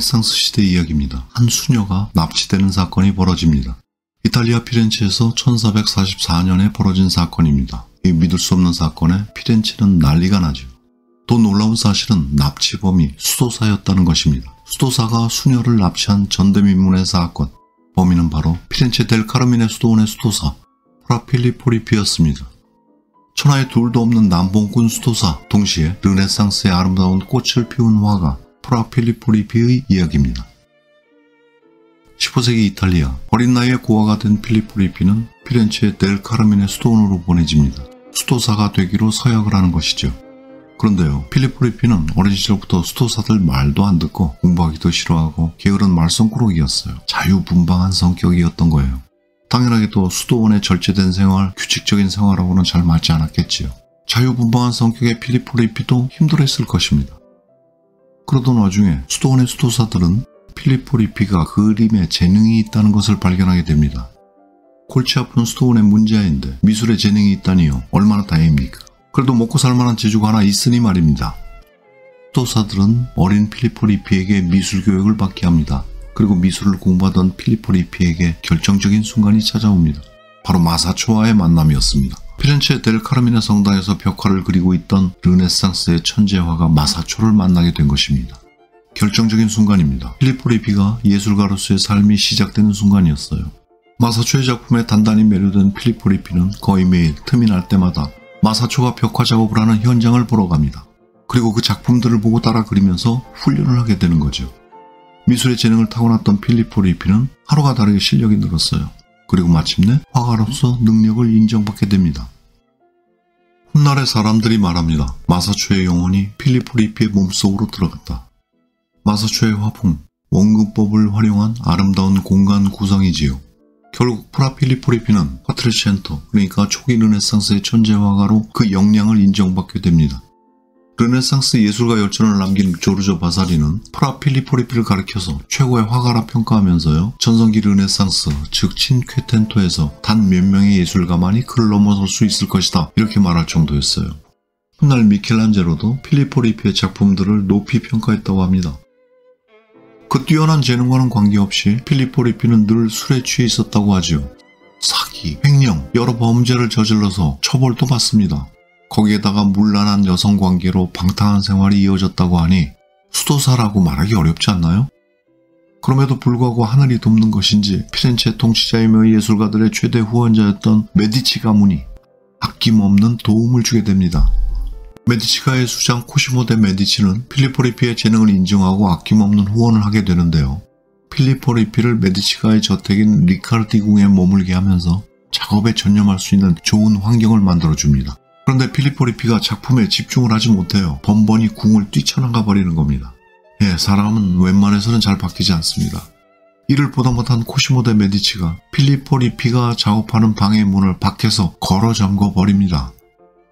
르네상스 시대 이야기입니다. 한 수녀가 납치되는 사건이 벌어집니다. 이탈리아 피렌체에서 1444년에 벌어진 사건입니다. 이 믿을 수 없는 사건에 피렌체는 난리가 나죠. 또 놀라운 사실은 납치범이 수도사였다는 것입니다. 수도사가 수녀를 납치한 전대미문의 사건. 범인은 바로 피렌체 델 카르미네 수도원의 수도사 프라 필리포 리피였습니다. 천하에 둘도 없는 남봉꾼 수도사, 동시에 르네상스의 아름다운 꽃을 피운 화가 프라 필리포 리피의 이야기입니다. 15세기 이탈리아, 어린 나이에 고아가 된 필리포 리피는 피렌체 델 카르미네 수도원으로 보내집니다. 수도사가 되기로 서약을 하는 것이죠. 그런데요, 필리포 리피는 어린 시절부터 수도사들 말도 안 듣고 공부하기도 싫어하고 게으른 말썽꾸러기였어요. 자유분방한 성격이었던 거예요. 당연하게도 수도원의 절제된 생활, 규칙적인 생활하고는 잘 맞지 않았겠지요. 자유분방한 성격의 필리포 리피도 힘들어했을 것입니다. 그러던 와중에 수도원의 수도사들은 필리포 리피가 그림에 재능이 있다는 것을 발견하게 됩니다. 골치 아픈 수도원의 문제아인데 미술에 재능이 있다니요. 얼마나 다행입니까? 그래도 먹고 살만한 재주가 하나 있으니 말입니다. 수도사들은 어린 필리포 리피에게 미술 교육을 받게 합니다. 그리고 미술을 공부하던 필리포 리피에게 결정적인 순간이 찾아옵니다. 바로 마사초와의 만남이었습니다. 피렌체 델 카르미네 성당에서 벽화를 그리고 있던 르네상스의 천재화가 마사초를 만나게 된 것입니다. 결정적인 순간입니다. 필리포 리피가 예술가로서의 삶이 시작되는 순간이었어요. 마사초의 작품에 단단히 매료된 필리포 리피는 거의 매일 틈이 날 때마다 마사초가 벽화 작업을 하는 현장을 보러 갑니다. 그리고 그 작품들을 보고 따라 그리면서 훈련을 하게 되는 거죠. 미술의 재능을 타고났던 필리포 리피는 하루가 다르게 실력이 늘었어요. 그리고 마침내 화가로서 능력을 인정받게 됩니다. 훗날의 사람들이 말합니다. 마사초의 영혼이 필리포 리피의 몸속으로 들어갔다. 마사초의 화풍, 원근법을 활용한 아름다운 공간 구성이지요. 결국 프라 필리포 리피는 쿼트리첸토, 그러니까 초기 르네상스의 천재 화가로 그 역량을 인정받게 됩니다. 르네상스 예술가 열전을 남긴 조르조 바사리는 프라 필리포 리피를 가리켜서 최고의 화가라 평가하면서요, 전성기 르네상스, 즉 친쾌텐토에서 단 몇 명의 예술가만이 그를 넘어설 수 있을 것이다, 이렇게 말할 정도였어요. 훗날 미켈란젤로도 필리포 리피의 작품들을 높이 평가했다고 합니다. 그 뛰어난 재능과는 관계없이 필리포 리피는 늘 술에 취해 있었다고 하죠. 사기, 횡령, 여러 범죄를 저질러서 처벌도 받습니다. 거기에다가 문란한 여성관계로 방탕한 생활이 이어졌다고 하니 수도사라고 말하기 어렵지 않나요? 그럼에도 불구하고 하늘이 돕는 것인지 피렌체 통치자이며 예술가들의 최대 후원자였던 메디치 가문이 아낌없는 도움을 주게 됩니다. 메디치가의 수장 코시모 데 메디치는 필리포 리피의 재능을 인정하고 아낌없는 후원을 하게 되는데요. 필리포 리피를 메디치가의 저택인 리카르디 궁에 머물게 하면서 작업에 전념할 수 있는 좋은 환경을 만들어줍니다. 그런데 필리포 리피가 작품에 집중을 하지 못해요. 번번이 궁을 뛰쳐나가 버리는 겁니다. 예, 사람은 웬만해서는 잘 바뀌지 않습니다. 이를 보다 못한 코시모 데 메디치가 필리포 리피가 작업하는 방의 문을 밖에서 걸어 잠궈 버립니다.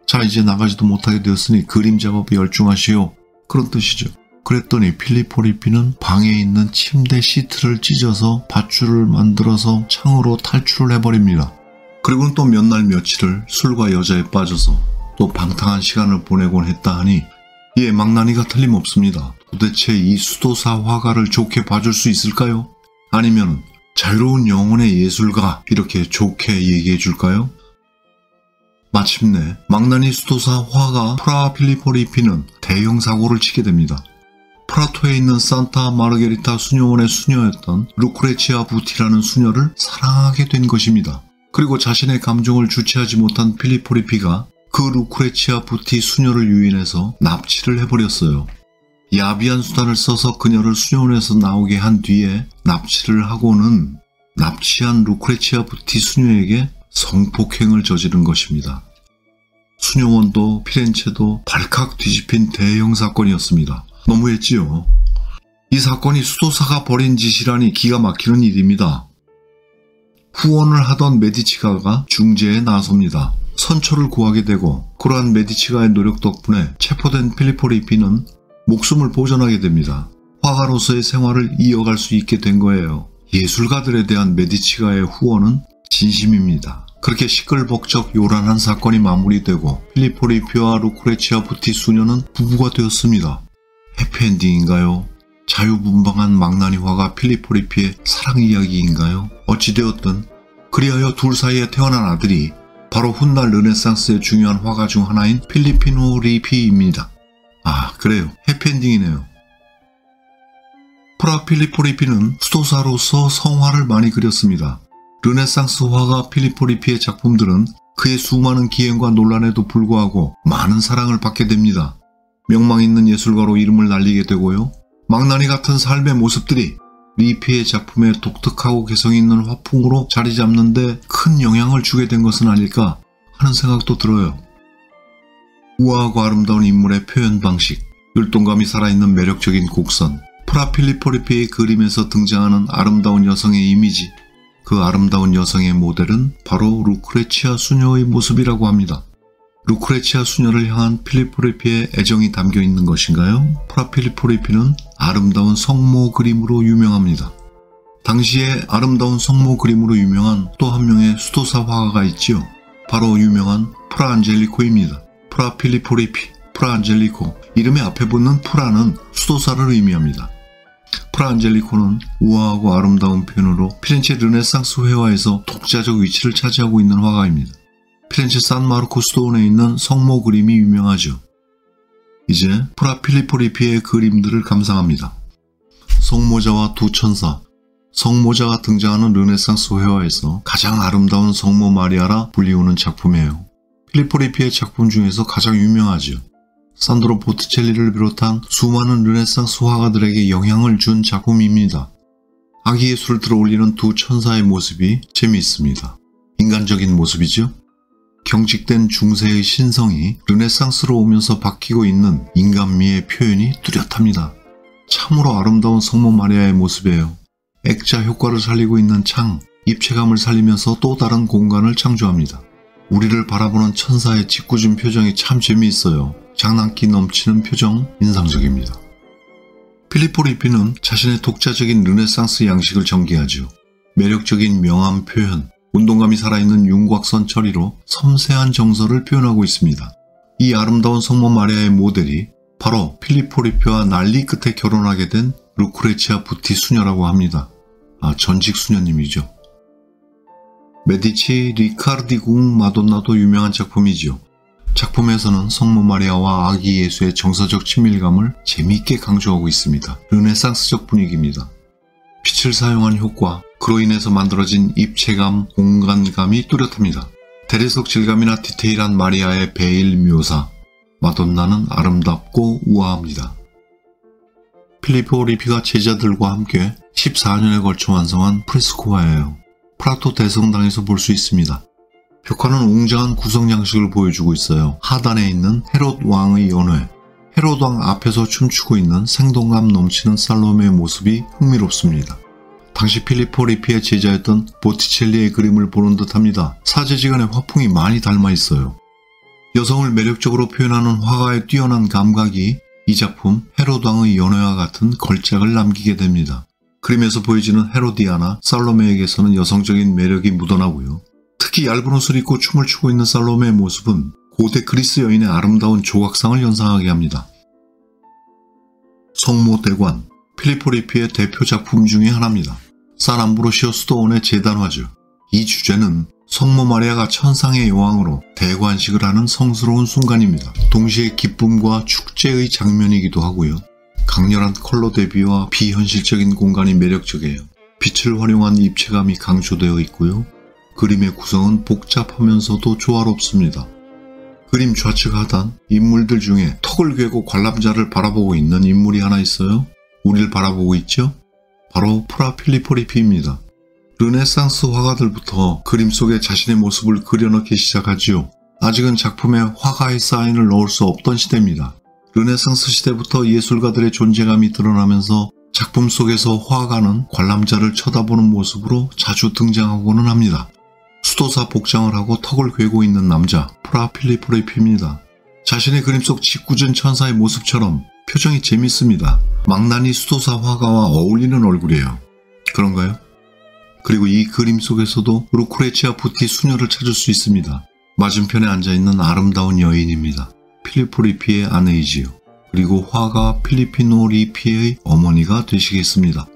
자, 이제 나가지도 못하게 되었으니 그림 작업에 열중하시오, 그런 뜻이죠. 그랬더니 필리포 리피는 방에 있는 침대 시트를 찢어서 밧줄을 만들어서 창으로 탈출을 해버립니다. 그리고는 또 몇 날 며칠을 술과 여자에 빠져서 또 방탕한 시간을 보내곤 했다 하니, 예, 망나니가 틀림없습니다. 도대체 이 수도사 화가를 좋게 봐줄 수 있을까요? 아니면 자유로운 영혼의 예술가, 이렇게 좋게 얘기해 줄까요? 마침내 망나니 수도사 화가 프라 필리포 리피는 대형 사고를 치게 됩니다. 프라토에 있는 산타 마르게리타 수녀원의 수녀였던 루크레치아 부티라는 수녀를 사랑하게 된 것입니다. 그리고 자신의 감정을 주체하지 못한 필리포 리피가 그 루크레치아 부티 수녀를 유인해서 납치를 해버렸어요. 야비한 수단을 써서 그녀를 수녀원에서 나오게 한 뒤에 납치를 하고는 납치한 루크레치아 부티 수녀에게 성폭행을 저지른 것입니다. 수녀원도 피렌체도 발칵 뒤집힌 대형 사건이었습니다. 너무했지요. 이 사건이 수도사가 벌인 짓이라니 기가 막히는 일입니다. 후원을 하던 메디치가가 중재에 나섭니다. 선처를 구하게 되고, 그러한 메디치가의 노력 덕분에 체포된 필리포 리피는 목숨을 보존하게 됩니다. 화가로서의 생활을 이어갈 수 있게 된 거예요. 예술가들에 대한 메디치가의 후원은 진심입니다. 그렇게 시끌벅적 요란한 사건이 마무리되고 필리포 리피와 루크레치아 부티 수녀는 부부가 되었습니다. 해피엔딩인가요? 자유분방한 망나니 화가 필리포 리피의 사랑 이야기인가요? 어찌되었든 그리하여 둘 사이에 태어난 아들이 바로 훗날 르네상스의 중요한 화가 중 하나인 필리포 리피입니다. 아, 그래요. 해피엔딩이네요. 프라 필리포 리피는 수도사로서 성화를 많이 그렸습니다. 르네상스 화가 필리포 리피의 작품들은 그의 수많은 기행과 논란에도 불구하고 많은 사랑을 받게 됩니다. 명망 있는 예술가로 이름을 날리게 되고요. 망나니 같은 삶의 모습들이 리피의 작품에 독특하고 개성 있는 화풍으로 자리 잡는 데 큰 영향을 주게 된 것은 아닐까 하는 생각도 들어요. 우아하고 아름다운 인물의 표현 방식, 율동감이 살아있는 매력적인 곡선, 프라 필리포 리피의 그림에서 등장하는 아름다운 여성의 이미지, 그 아름다운 여성의 모델은 바로 루크레치아 수녀의 모습이라고 합니다. 루크레치아 수녀를 향한 필리포 리피의 애정이 담겨 있는 것인가요? 프라 필리포 리피는 아름다운 성모 그림으로 유명합니다. 당시에 아름다운 성모 그림으로 유명한 또 한 명의 수도사 화가가 있지요. 바로 유명한 프라 안젤리코입니다. 프라 필리포 리피, 프라 안젤리코. 이름의 앞에 붙는 프라는 수도사를 의미합니다. 프라 안젤리코는 우아하고 아름다운 표현으로 피렌체 르네상스 회화에서 독자적 위치를 차지하고 있는 화가입니다. 피렌체 산마르코 수도원에 있는 성모 그림이 유명하죠. 이제 프라 필리포 리피의 그림들을 감상합니다. 성모자와 두 천사. 성모자가 등장하는 르네상스 회화에서 가장 아름다운 성모 마리아라 불리우는 작품이에요. 필리포 리피의 작품 중에서 가장 유명하죠. 산드로 보티첼리를 비롯한 수많은 르네상스 화가들에게 영향을 준 작품입니다. 아기 예술을 들어올리는 두 천사의 모습이 재미있습니다. 인간적인 모습이죠. 경직된 중세의 신성이 르네상스로 오면서 바뀌고 있는 인간미의 표현이 뚜렷합니다. 참으로 아름다운 성모 마리아의 모습이에요. 액자 효과를 살리고 있는 창, 입체감을 살리면서 또 다른 공간을 창조합니다. 우리를 바라보는 천사의 짓궂은 표정이 참 재미있어요. 장난기 넘치는 표정 인상적입니다. 필리포 리피는 자신의 독자적인 르네상스 양식을 전개하죠. 매력적인 명암 표현, 운동감이 살아있는 윤곽선 처리로 섬세한 정서를 표현하고 있습니다. 이 아름다운 성모 마리아의 모델이 바로 필리포 리피와 난리 끝에 결혼하게 된 루크레치아 부티 수녀라고 합니다. 전직 수녀님이죠. 메디치 리카르디 궁 마돈나도 유명한 작품이죠. 작품에서는 성모 마리아와 아기 예수의 정서적 친밀감을 재미있게 강조하고 있습니다. 르네상스적 분위기입니다. 빛을 사용한 효과, 그로 인해서 만들어진 입체감, 공간감이 뚜렷합니다. 대리석 질감이나 디테일한 마리아의 베일 묘사, 마돈나는 아름답고 우아합니다. 필리포 리피가 제자들과 함께 14년에 걸쳐 완성한 프레스코화예요. 프라토 대성당에서 볼 수 있습니다. 벽화는 웅장한 구성 양식을 보여주고 있어요. 하단에 있는 헤롯 왕의 연회, 헤롯 왕 앞에서 춤추고 있는 생동감 넘치는 살로메의 모습이 흥미롭습니다. 당시 필리포 리피의 제자였던 보티첼리의 그림을 보는 듯합니다. 사제지간의 화풍이 많이 닮아 있어요. 여성을 매력적으로 표현하는 화가의 뛰어난 감각이 이 작품 헤롯 왕의 연회와 같은 걸작을 남기게 됩니다. 그림에서 보여지는 헤로디아나 살로메에게서는 여성적인 매력이 묻어나고요. 특히 얇은 옷을 입고 춤을 추고 있는 살로메의 모습은 고대 그리스 여인의 아름다운 조각상을 연상하게 합니다. 성모대관, 필리포 리피의 대표 작품 중의 하나입니다. 산 암브로시오 수도원의 제단화죠. 이 주제는 성모 마리아가 천상의 여왕으로 대관식을 하는 성스러운 순간입니다. 동시에 기쁨과 축제의 장면이기도 하고요. 강렬한 컬러 대비와 비현실적인 공간이 매력적이에요. 빛을 활용한 입체감이 강조되어 있고요. 그림의 구성은 복잡하면서도 조화롭습니다. 그림 좌측 하단, 인물들 중에 턱을 괴고 관람자를 바라보고 있는 인물이 하나 있어요. 우리를 바라보고 있죠? 바로 프라 필리포 리피입니다. 르네상스 화가들부터 그림 속에 자신의 모습을 그려넣기 시작하지요. 아직은 작품에 화가의 사인을 넣을 수 없던 시대입니다. 르네상스 시대부터 예술가들의 존재감이 드러나면서 작품 속에서 화가는 관람자를 쳐다보는 모습으로 자주 등장하고는 합니다. 수도사 복장을 하고 턱을 괴고 있는 남자, 프라 필리포 리피입니다. 자신의 그림 속 짓궂은 천사의 모습처럼 표정이 재밌습니다. 망나니 수도사 화가와 어울리는 얼굴이에요. 그런가요? 그리고 이 그림 속에서도 루크레치아 부티 수녀를 찾을 수 있습니다. 맞은편에 앉아있는 아름다운 여인입니다. 필리포 리피의 아내이지요. 그리고 화가 필리포 리피의 어머니가 되시겠습니다.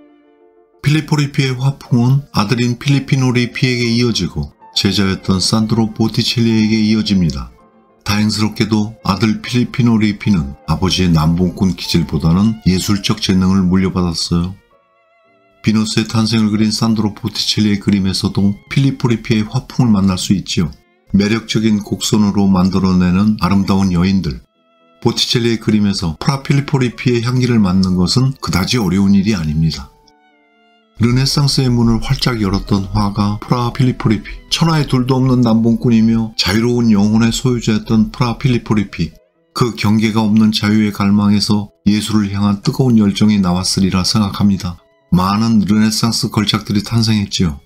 필리포 리피의 화풍은 아들인 필리포 리피에게 이어지고 제자였던 산드로 보티첼리에게 이어집니다. 다행스럽게도 아들 필리포 리피는 아버지의 남봉꾼 기질보다는 예술적 재능을 물려받았어요. 비너스의 탄생을 그린 산드로 보티첼리의 그림에서도 필리포 리피의 화풍을 만날 수 있지요. 매력적인 곡선으로 만들어내는 아름다운 여인들. 보티첼리의 그림에서 프라 필리포 리피의 향기를 맡는 것은 그다지 어려운 일이 아닙니다. 르네상스의 문을 활짝 열었던 화가 프라 필리포 리피, 천하에 둘도 없는 남봉꾼이며 자유로운 영혼의 소유자였던 프라 필리포 리피, 그 경계가 없는 자유의 갈망에서 예술을 향한 뜨거운 열정이 나왔으리라 생각합니다. 많은 르네상스 걸작들이 탄생했지요.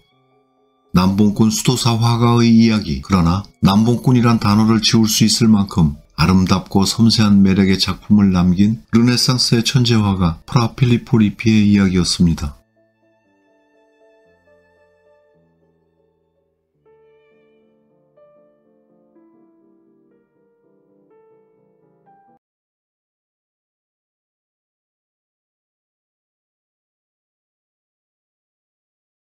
남봉꾼 수도사 화가의 이야기, 그러나 남봉꾼이란 단어를 지울 수 있을 만큼 아름답고 섬세한 매력의 작품을 남긴 르네상스의 천재 화가 프라 필리포 리피의 이야기였습니다.